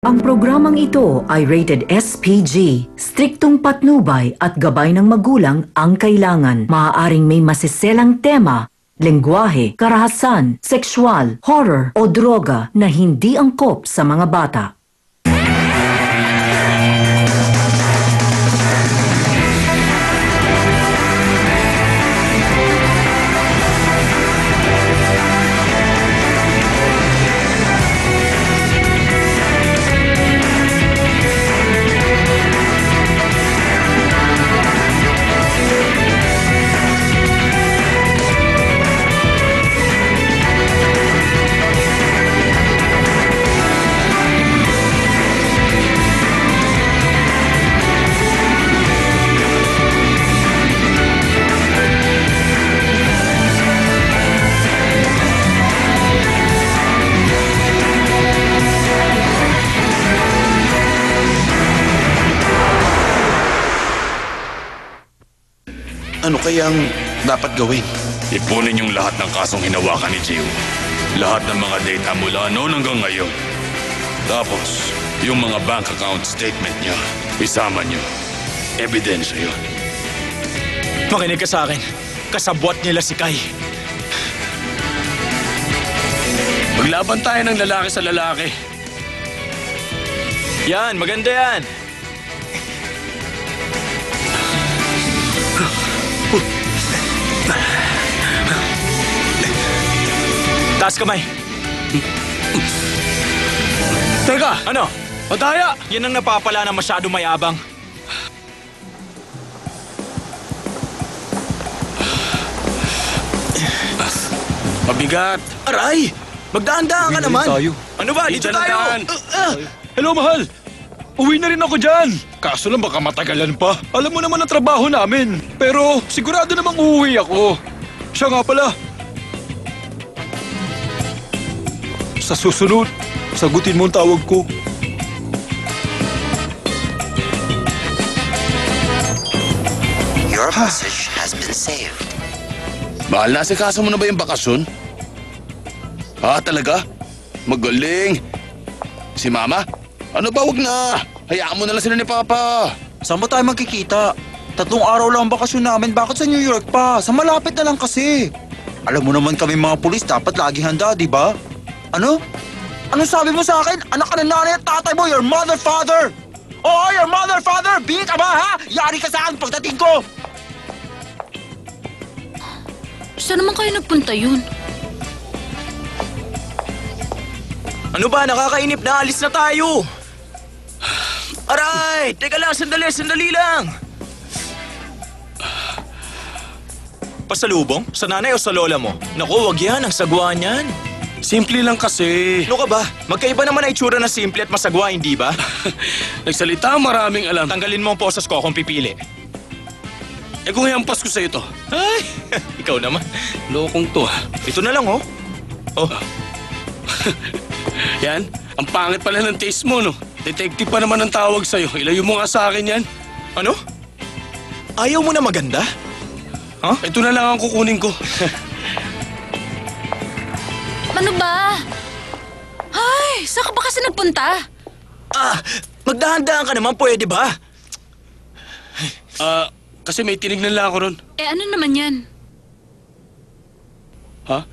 Ang programang ito ay rated SPG. Striktong patnubay at gabay ng magulang ang kailangan. Maaaring may masiselang tema, lengguwahe, karahasan, sexual, horror o droga na hindi angkop sa mga bata. Ano kayang dapat gawin? Ipunin yung lahat ng kasong hinawakan ni Gio. Lahat ng mga data mula noon hanggang ngayon. Tapos, yung mga bank account statement niya, isama niyo. Ebidensya yun. Makinig ka sa akin. Kasabwat nila si Kai. Maglaban tayo ng lalaki sa lalaki. Yan, maganda yan. Taas kamay. Teka! Ano? Madaya! Yan ang napapala na masyado mayabang. Mabigat! Aray! Magdaan-daan ka naman! Ano ba? Dito tayo! Hello, mahal! Uwi na rin ako dyan! Kaso lang baka matagalan pa. Alam mo naman ang trabaho namin. Pero sigurado namang uuwi ako. Siya nga pala. Sa susunod, sagutin mo ang tawag ko. Your message has been saved. Mahal, nasikaso mo na ba yung bakasyon? Talaga? Magaling! Si Mama? Ano ba, wag na! Hayaan mo na lang sila ni Papa! Saan ba tayo magkikita? 3 araw lang ang bakasyon namin, bakit sa New York pa? Sa malapit na lang kasi. Alam mo naman kami mga pulis, dapat lagi handa, di ba? Ano? Ano sabi mo sa akin? Anak ka ng nanay at tatay mo, your mother, father! Oo, your mother, father! Bingit ka ba, ha? Yari ka sa akin pagdating ko! Saan naman kayo nagpunta yun? Ano ba? Nakakainip na. Alis na tayo. Aray! Teka lang, sandali lang. Pasalubong? Sa nanay o sa lola mo? Naku, wag yan. Ang sagwa niyan. Simple lang kasi. Ano ka ba? Magkaiba naman ang itsura na simple at masagwa, hindi ba? Nagsalita, maraming alam. Tanggalin mo ang posas ko kung pipili. Kung iampas ko sa'yo to. Ay, ikaw naman. Lokong to, ha? Ito na lang, oh. Oh. Yan, ang pangit pala ng taste mo, no? Detective pa naman ang tawag sa'yo. Ilayo mo nga sa akin yan. Ano? Ayaw mo na maganda? Huh? Ito na lang ang kukunin ko. Ano ba? Ay, saan ka ba kasi nagpunta? Magdahan-dahan ka naman, pwede ba? Kasi may tinignan lang ako ron. Ano naman yan? Ha?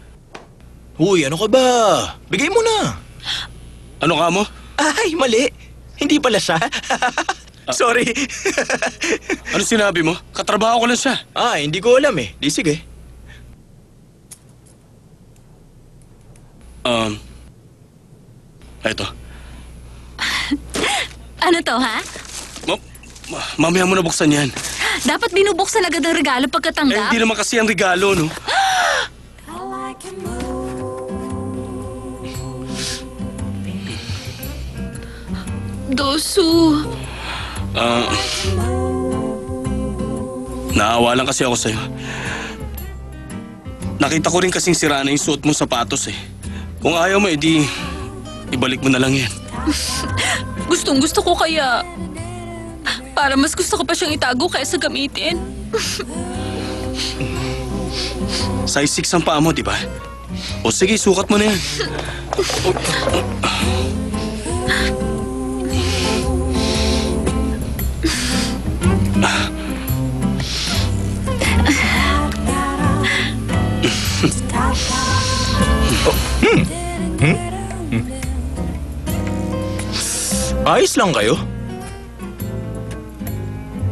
Uy, ano ka ba? Bigay mo na. Ano ka mo? Ay, mali. Hindi pala siya. Sorry. Ano sinabi mo? Katrabaho ko lang siya. Hindi ko alam eh. Di sige. Eto. Ano to, ha? Mamaya mo na buksan yan. Dapat binubuksan agad ang regalo pagkatanggap. Hindi naman kasi ang regalo, no? Dosu. Naawa lang kasi ako sa'yo. Nakita ko rin kasing sira na yung suot mong sapatos eh. Kung ayaw mo, edi ibalik mo na lang yan. Gustong gusto ko kaya. Para mas gusto ko pa siyang itago kaysa gamitin. Size 6 ang paa mo, di ba? O sige, sukat mo na yan. Ayos lang kayo?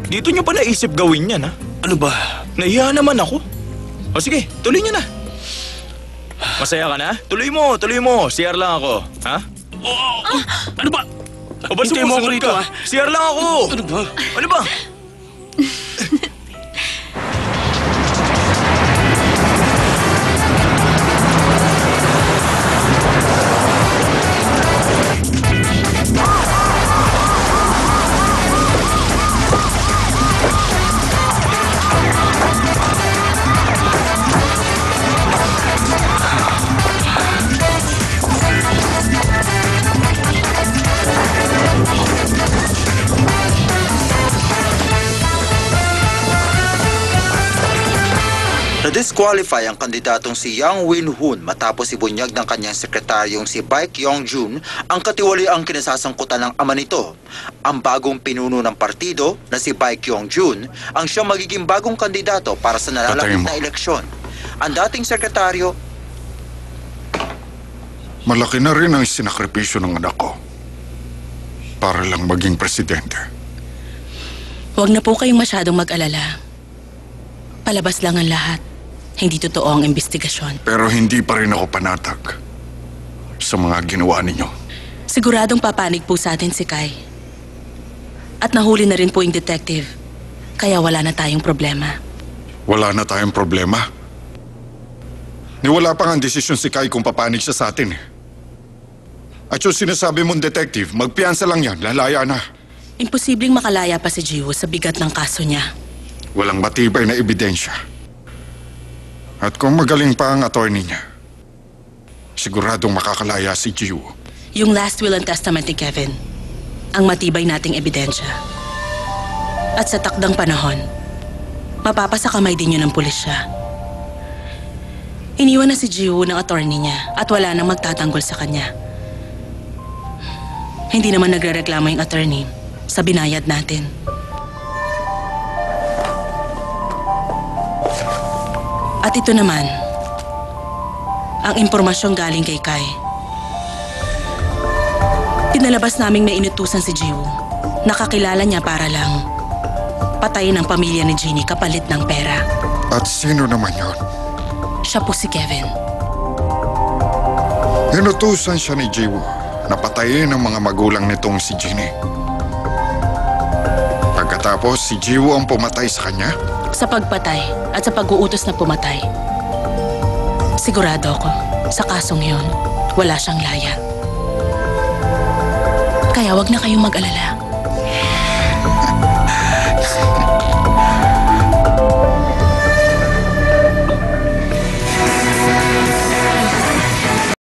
Dito nyo pa naisip gawin yan, ha? Ano ba? Nahiya naman ako. O sige, tuloy nyo na. Masaya ka na? Tuloy mo. CR lang ako, ha? Ano ba? O ba't Hintayin mo ako sumusunod rito, ka? ha? CR lang ako. Ano ba? Ano ba? Na-disqualify ang kandidatong si Yang Win-hoon matapos ibunyag ng kanyang sekretaryong si Baek Yong-jun ang katiwaliang kinasasangkutan ng ama nito. Ang bagong pinuno ng partido na si Baek Yong-jun ang siyang magiging bagong kandidato para sa nalalapit Patayin mo. na eleksyon. Ang dating sekretaryo, Malaki na rin ang sinakripisyo ng anak ko para lang maging presidente. Huwag na po kayong masyadong mag-alala. Palabas lang ang lahat. Hindi totoo ang investigasyon. Pero hindi pa rin ako panatag sa mga ginawa ninyo. Siguradong papanig po sa atin si Kai. At nahuli na rin po yung detective. Kaya wala na tayong problema. Wala na tayong problema. Niwala pa nga ang desisyon si Kai kung papanig siya sa atin. At yung sinasabi mong detective, magpiyansa lang yan, lalaya na. Imposibleng makalaya pa si Jiwoo sa bigat ng kaso niya. Walang matibay na ebidensya. At kung magaling pa ang attorney niya, siguradong makakalaya si Jiwoo. Yung last will and testament ni Kevin, ang matibay nating ebidensya. At sa takdang panahon, mapapasakamay din yun ng pulisya. Iniwan na si Jiwoo ng attorney niya at wala nang magtatanggol sa kanya. Hindi naman nagrereklamo yung attorney sa binayad natin. At ito naman, ang impormasyong galing kay Kai. Pinalabas naming may inutusan si Jiwoo. Nakakilala niya para lang patayin ang pamilya ni Jeannie kapalit ng pera. At sino naman yon? Siya po si Kevin. Inutusan siya ni Jiwoo na patayin ang mga magulang nitong si Jeannie. Pagkatapos, si Jiwoo ang pumatay sa kanya? Sa pagpatay at sa pag-uutos na pumatay. Sigurado ako, sa kasong yon, wala siyang laya. Kaya wag na kayong mag-alala.